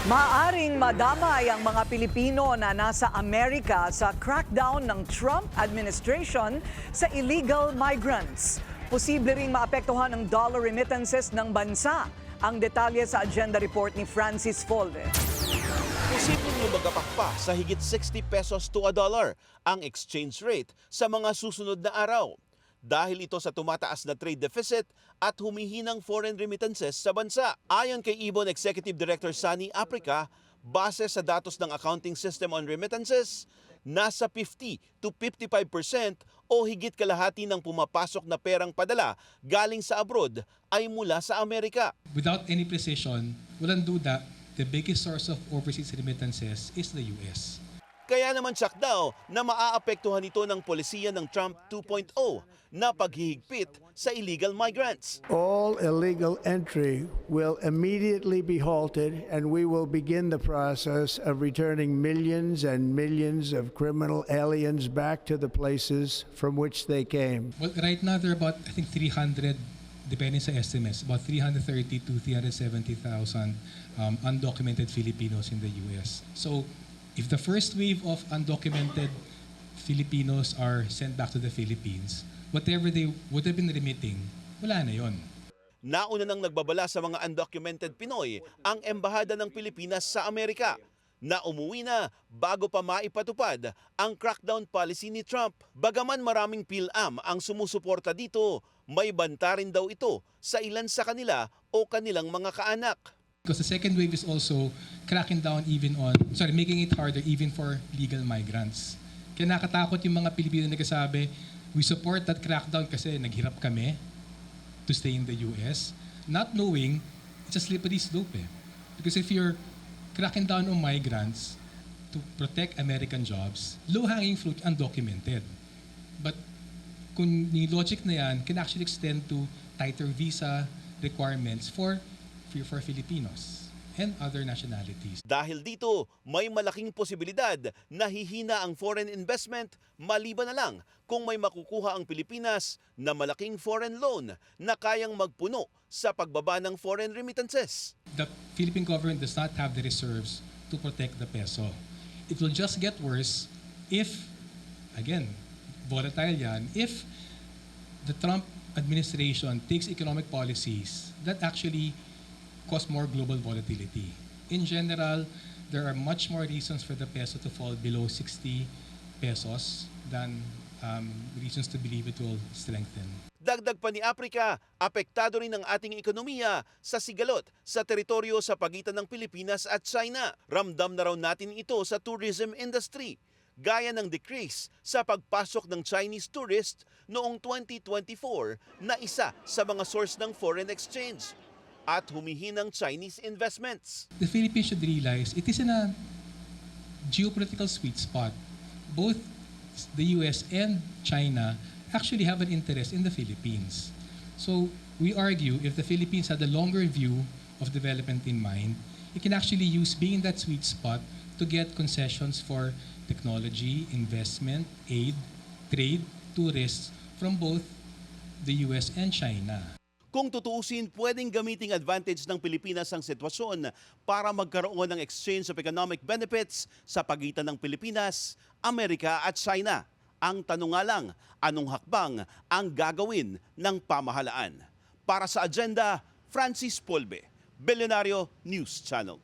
Maaring madamay ang mga Pilipino na nasa Amerika sa crackdown ng Trump administration sa illegal migrants. Posible ring maapektuhan ng dollar remittances ng bansa. Ang detalye sa agenda report ni Francis Folde. Posibleng lumagapak pa sa higit 60 pesos to a dollar ang exchange rate sa mga susunod na araw. Dahil ito sa tumataas na trade deficit at humihinang foreign remittances sa bansa. Ayon kay Ibon Executive Director Sunny Aprica, base sa datos ng Accounting System on Remittances, nasa 50 to 55% o higit kalahati ng pumapasok na perang padala galing sa abroad ay mula sa Amerika. Without any precision, walang duda, the biggest source of overseas remittances is the US. Kaya naman tsak daw na maaapektuhan ito ng polisiya ng Trump 2.0 na paghihigpit sa illegal migrants. All illegal entry will immediately be halted, and we will begin the process of returning millions and millions of criminal aliens back to the places from which they came. Well, right now there are about, I think, 300, depending sa estimates, about 330 to 370,000 undocumented Filipinos in the US. So, if the first wave of undocumented Filipinos are sent back to the Philippines, whatever they would have been remitting, wala na yon. Nauna nang nagbabala sa mga undocumented Pinoy ang Embahada ng Pilipinas sa Amerika na umuwi na bago pa maipatupad ang crackdown policy ni Trump. Bagaman maraming PhilAm ang sumusuporta dito, may banta rin daw ito sa ilan sa kanila o kanilang mga kaanak. Because the second wave is also cracking down making it harder even for legal migrants. Kaya nakatakot yung mga Pilipino na nagsasabi, we support that crackdown kasi naghirap kami to stay in the US, not knowing it's a slippery slope eh. Because if you're cracking down on migrants to protect American jobs, low-hanging fruit, undocumented. But kung yung logic na yan can actually extend to tighter visa requirements for Filipinos and other nationalities. Dahil dito, may malaking posibilidad na hihina ang foreign investment maliban na lang kung may makukuha ang Pilipinas na malaking foreign loan na kayang magpuno sa pagbaba ng foreign remittances. The Philippine government does not have the reserves to protect the peso. It will just get worse if, again, volatile yan, if the Trump administration takes economic policies that actually cause more global volatility. In general, there are much more reasons for the peso to fall below 60 pesos than reasons to believe it will strengthen. Dagdag pa ni Aprica, apektado rin ang ating ekonomiya sa sigalot sa teritoryo sa pagitan ng Pilipinas at China. Ramdam na raw natin ito sa tourism industry, gaya ng decrease sa pagpasok ng Chinese tourists noong 2024 na isa sa mga source ng foreign exchange at humihinang Chinese investments. The Philippines should realize it is in a geopolitical sweet spot. Both the US and China actually have an interest in the Philippines. So we argue if the Philippines had a longer view of development in mind, it can actually use being in that sweet spot to get concessions for technology, investment, aid, trade, tourists from both the US and China. Kung tutuusin, pwedeng gamiting advantage ng Pilipinas ang sitwasyon para magkaroon ng exchange of economic benefits sa pagitan ng Pilipinas, Amerika at China. Ang tanong nga lang, anong hakbang ang gagawin ng pamahalaan? Para sa agenda, Francis Polbe, Billionario News Channel.